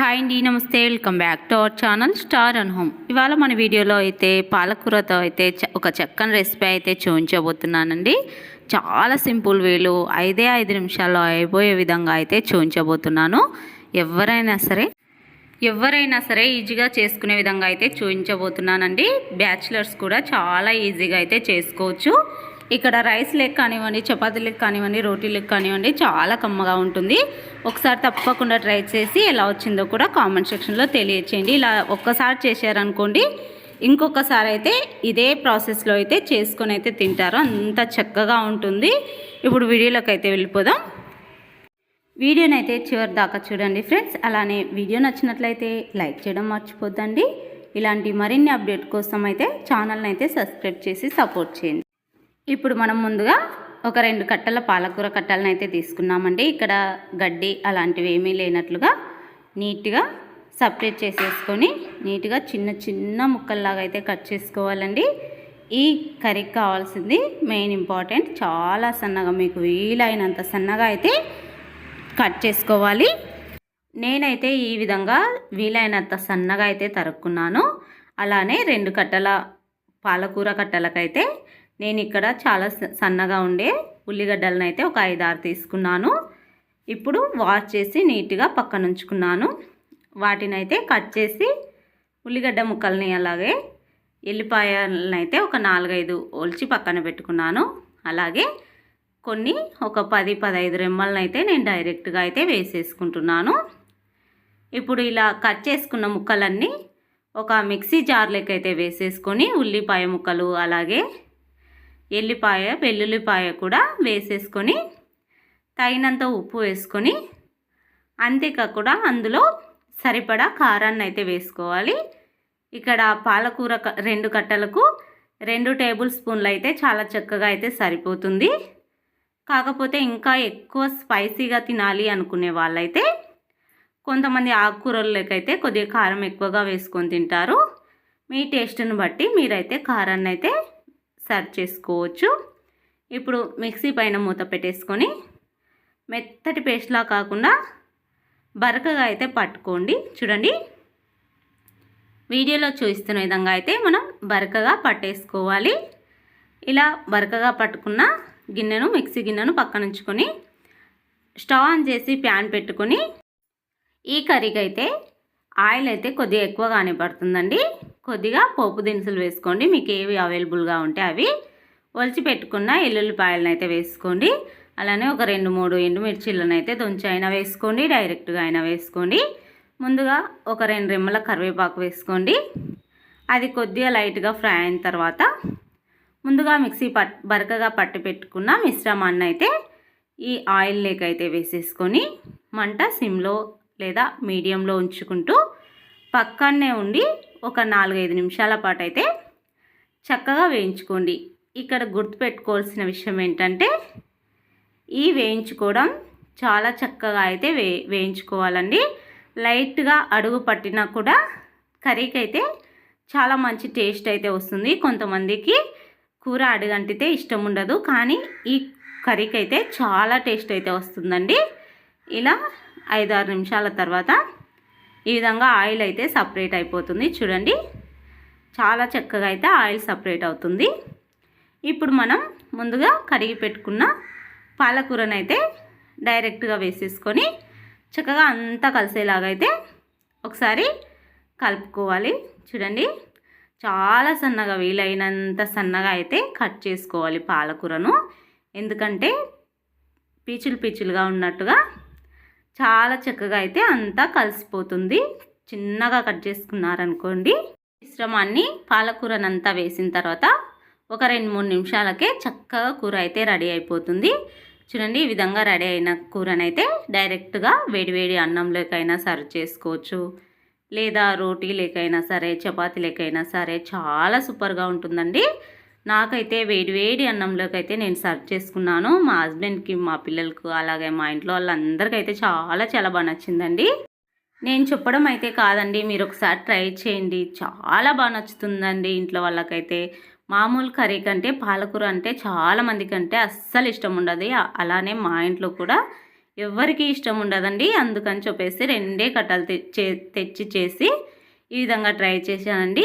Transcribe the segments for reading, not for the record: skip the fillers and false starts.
Hi అండి, నమస్తే. Welcome back to our channel star and home. ఇవాళ మన వీడియోలో అయితే పాలకూరతో అయితే ఒక చక్కని రెసిపీ అయితే చూపించబోతున్నానండి. చాలా సింపుల్ వేలో 5 నిమిషాల్లో అయిపోయే విధంగా అయితే చూపించబోతున్నాను. ఎవరైనా సరే ఈజీగా చేసుకునే విధంగా అయితే చూపించబోతున్నానండి. బ్యాచిలర్స్ కూడా చాలా ఈజీగా అయితే చేసుకోవచ్చు. ఇక్కడ రైస్ లెక్క కానివ్వండి, చపాతీలకు కానివ్వండి, రోటీలకు కానివ్వండి చాలా కమ్మగా ఉంటుంది. ఒకసారి తప్పకుండా ట్రై చేసి ఎలా వచ్చిందో కూడా కామెంట్ సెక్షన్లో తెలియచేయండి. ఇలా ఒక్కసారి చేశారనుకోండి, ఇంకొకసారి అయితే ఇదే ప్రాసెస్లో అయితే చేసుకొని అయితే తింటారు. అంత చక్కగా ఉంటుంది. ఇప్పుడు వీడియోలోకి అయితే వెళ్ళిపోదాం. వీడియోని అయితే చివరి దాకా చూడండి ఫ్రెండ్స్. అలానే వీడియో నచ్చినట్లయితే లైక్ చేయడం మర్చిపోద్దండి. ఇలాంటి మరిన్ని అప్డేట్ కోసం అయితే ఛానల్ని అయితే సబ్స్క్రైబ్ చేసి సపోర్ట్ చేయండి. ఇప్పుడు మనం ముందుగా ఒక 2 కట్టల పాలకూర కట్టలను అయితే తీసుకున్నామండి. ఇక్కడ గడ్డి అలాంటివి ఏమీ లేనట్లుగా నీట్గా సపరేట్ చేసేసుకొని నీట్గా చిన్న చిన్న ముక్కల్లాగా అయితే కట్ చేసుకోవాలండి. ఈ కర్రీకి కావాల్సింది మెయిన్ ఇంపార్టెంట్, చాలా సన్నగా, మీకు వీలైనంత సన్నగా అయితే కట్ చేసుకోవాలి. నేనైతే ఈ విధంగా వీలైనంత సన్నగా అయితే తరుక్కున్నాను. అలానే 2 కట్టల పాలకూర కట్టలకైతే నేను ఇక్కడ చాలా సన్నగా ఉండే ఉల్లిగడ్డలను అయితే ఒక 5-6 తీసుకున్నాను. ఇప్పుడు వాష్ చేసి నీట్గా పక్కన ఉంచుకున్నాను. వాటిని అయితే కట్ చేసి ఉల్లిగడ్డ ముక్కల్ని అలాగే ఎల్లిపాయలను అయితే ఒక 4-5 ఒలిచి పక్కన పెట్టుకున్నాను. అలాగే కొన్ని ఒక 10-15 రెమ్మలను అయితే నేను డైరెక్ట్గా అయితే వేసేసుకుంటున్నాను. ఇప్పుడు ఇలా కట్ చేసుకున్న ముక్కలన్నీ ఒక మిక్సీ జార్లోకి అయితే వేసేసుకొని ఉల్లిపాయ ముక్కలు అలాగే ఎల్లిపాయ వెల్లుల్లిపాయ కూడా వేసేసుకొని తగినంత ఉప్పు వేసుకొని అంతేకాకుండా అందులో సరిపడా కారాన్ని అయితే వేసుకోవాలి. ఇక్కడ పాలకూర 2 కట్టలకు 2 టేబుల్ స్పూన్లు అయితే చాలా చక్కగా అయితే సరిపోతుంది. కాకపోతే ఇంకా ఎక్కువ స్పైసీగా తినాలి అనుకునే వాళ్ళైతే కొంతమంది ఆకుకూరలకైతే కొద్దిగా కారం ఎక్కువగా వేసుకొని తింటారు. మీ టేస్ట్ని బట్టి మీరైతే కారాన్ని అయితే సర్వ్ చేసుకోవచ్చు. ఇప్పుడు మిక్సీ పైన మూత పెట్టేసుకొని మెత్తటి పేస్ట్లా కాకుండా బరకగా అయితే పట్టుకోండి. చూడండి, వీడియోలో చూస్తున్న విధంగా అయితే మనం బరకగా పట్టేసుకోవాలి. ఇలా బరకగా పట్టుకున్న గిన్నెను, మిక్సీ గిన్నెను పక్కన ఉంచుకొని స్టవ్ ఆన్ చేసి ప్యాన్ పెట్టుకొని ఈ కర్రీకి అయితే ఆయిల్ అయితే కొద్దిగా ఎక్కువగానే పడుతుందండి. కొద్దిగా పోపు దినుసులు వేసుకోండి, మీకు ఏవి అవైలబుల్గా ఉంటే అవి. ఒలిచి పెట్టుకున్న ఎల్లుల్లిపాయలను అయితే వేసుకోండి. అలానే ఒక 2-3 ఎండుమిర్చీలను అయితే దంచి అయినా వేసుకోండి, డైరెక్ట్గా అయినా వేసుకోండి. ముందుగా ఒక 2 రెమ్మల కరివేపాకు వేసుకోండి. అది కొద్దిగా లైట్గా ఫ్రై అయిన తర్వాత ముందుగా బరకగా పట్టి పెట్టుకున్న మిశ్రమాన్ని అయితే ఈ ఆయిల్ లేక అయితే వేసేసుకొని మంట సిమ్లో లేదా మీడియంలో ఉంచుకుంటూ పక్కనే ఉండి ఒక 4-5 నిమిషాల పాటు అయితే చక్కగా వేయించుకోండి. ఇక్కడ గుర్తుపెట్టుకోవాల్సిన విషయం ఏంటంటే ఈ వేయించుకోవడం చాలా చక్కగా అయితే వేయించుకోవాలండి. లైట్గా అడుగు పట్టినా కూడా కర్రీకి అయితే చాలా మంచి టేస్ట్ అయితే వస్తుంది. కొంతమందికి కూర అడుగంటితే ఇష్టం ఉండదు, కానీ ఈ కర్రీకి అయితే చాలా టేస్ట్ అయితే వస్తుందండి. ఇలా 5-6 నిమిషాల తర్వాత ఈ విధంగా ఆయిల్ అయితే సపరేట్ అయిపోతుంది. చూడండి, చాలా చక్కగా అయితే ఆయిల్ సపరేట్ అవుతుంది. ఇప్పుడు మనం ముందుగా కడిగి పెట్టుకున్న పాలకూరను అయితే డైరెక్ట్గా వేసేసుకొని చక్కగా అంతా కలిసేలాగా అయితే ఒకసారి కలుపుకోవాలి. చూడండి, చాలా సన్నగా, వీలైనంత సన్నగా అయితే కట్ చేసుకోవాలి పాలకూరను. ఎందుకంటే పీచులుగా ఉన్నట్టుగా చాలా చక్కగా అయితే అంతా కలిసిపోతుంది. చిన్నగా కట్ చేసుకున్నారనుకోండి. మిశ్రమాన్ని పాలకూరనంతా వేసిన తర్వాత ఒక 2-3 నిమిషాలకే చక్కగా కూర అయితే రెడీ అయిపోతుంది. చూడండి, ఈ విధంగా రెడీ అయిన కూరనైతే డైరెక్ట్గా వేడివేడి అన్నంలోకైనా సర్వ్ చేసుకోవచ్చు, లేదా రోటీ లేకైనా సరే, చపాతీ లేకైనా సరే చాలా సూపర్గా ఉంటుందండి. నాకైతే వేడివేడి అన్నంలోకి అయితే నేను సర్వ్ చేసుకున్నాను. మా హస్బెండ్కి, మా పిల్లలకు, అలాగే మా ఇంట్లో వాళ్ళందరికైతే చాలా చాలా బాగా నచ్చిందండి. నేను చెప్పడం అయితే కాదండి, మీరు ఒకసారి ట్రై చేయండి, చాలా బాగా నచ్చుతుందండి. ఇంట్లో వాళ్ళకైతే మామూలు కర్రీ కంటే పాలకూర అంటే చాలా మందికి అంటే అస్సలు ఇష్టం ఉండదు. అలానే మా ఇంట్లో కూడా ఎవరికి ఇష్టం ఉండదండి. అందుకని చెప్పేసి 2 కట్టలు తెచ్చి చేసి ఈ విధంగా ట్రై చేశానండి.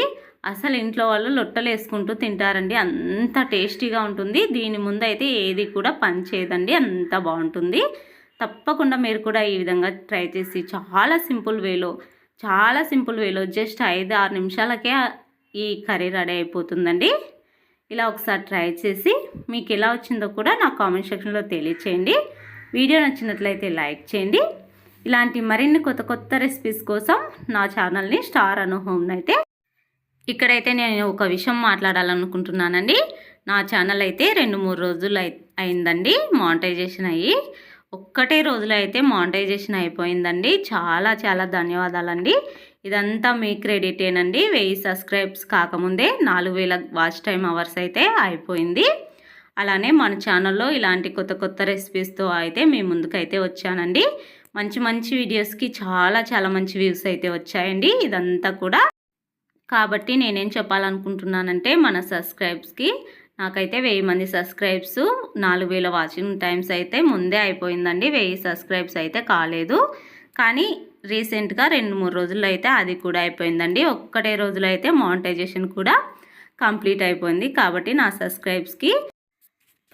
అసలు ఇంట్లో వాళ్ళు లొట్టలు వేసుకుంటూ తింటారండి. అంత టేస్టీగా ఉంటుంది. దీని ముందు అయితే ఏది కూడా పని చేయదండి. అంత బాగుంటుంది. తప్పకుండా మీరు కూడా ఈ విధంగా ట్రై చేసి చాలా సింపుల్ వేలో జస్ట్ 5-6 నిమిషాలకే ఈ కర్రీ రెడీ అయిపోతుందండి. ఇలా ఒకసారి ట్రై చేసి మీకు ఎలా వచ్చిందో కూడా నా కామెంట్ సెక్షన్లో తెలియచేయండి. వీడియో నచ్చినట్లయితే లైక్ చేయండి. ఇలాంటి మరిన్ని కొత్త రెసిపీస్ కోసం నా ఛానల్ని స్టార్ అను హోమ్ని అయితే ఇక్కడైతే నేను ఒక విషయం మాట్లాడాలనుకుంటున్నానండి. నా ఛానల్ అయితే 2-3 రోజులు అయిందండి మానిటైజేషన్ అయ్యి. ఒక్కటే రోజులో అయితే మానిటైజేషన్ అయిపోయిందండి. చాలా చాలా ధన్యవాదాలండి. ఇదంతా మీ క్రెడిటేనండి. 1000 సబ్స్క్రైబ్స్ కాకముందే 4000 వాచ్ టైం అవర్స్ అయితే అయిపోయింది. అలానే మన ఛానల్లో ఇలాంటి కొత్త రెసిపీస్తో అయితే మీ ముందుకైతే వచ్చానండి. మంచి వీడియోస్కి చాలా మంచి వ్యూస్ అయితే వచ్చాయండి. ఇదంతా కూడా కాబట్టి నేనేం చెప్పాలనుకుంటున్నానంటే మన సబ్స్క్రైబ్స్కి నాకైతే 1000 మంది సబ్స్క్రైబ్స్ 4000 వాచింగ్ టైమ్స్ అయితే ముందే అయిపోయిందండి. 1000 సబ్స్క్రైబ్స్ అయితే కాలేదు. కానీ రీసెంట్గా 2-3 రోజుల్లో అయితే అది కూడా అయిపోయిందండి. ఒక్కటే రోజులో అయితే మానిటైజేషన్ కూడా కంప్లీట్ అయిపోయింది. కాబట్టి నా సబ్స్క్రైబ్స్కి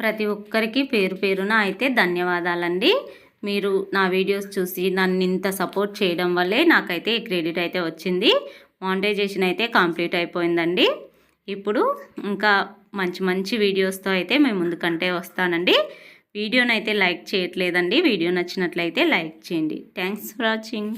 ప్రతి ఒక్కరికి పేరున అయితే ధన్యవాదాలండి. మీరు నా వీడియోస్ చూసి నన్ను ఇంత సపోర్ట్ చేయడం వల్లే నాకైతే ఈ క్రెడిట్ అయితే వచ్చింది. మానిటైజేషన్ అయితే కంప్లీట్ అయిపోయిందండి. ఇప్పుడు ఇంకా మంచి వీడియోస్తో అయితే మేము ముందుకంటే వస్తానండి. వీడియోనైతే లైక్ చేయట్లేదండి. వీడియో నచ్చినట్లయితే లైక్ చేయండి. Thanks for watching.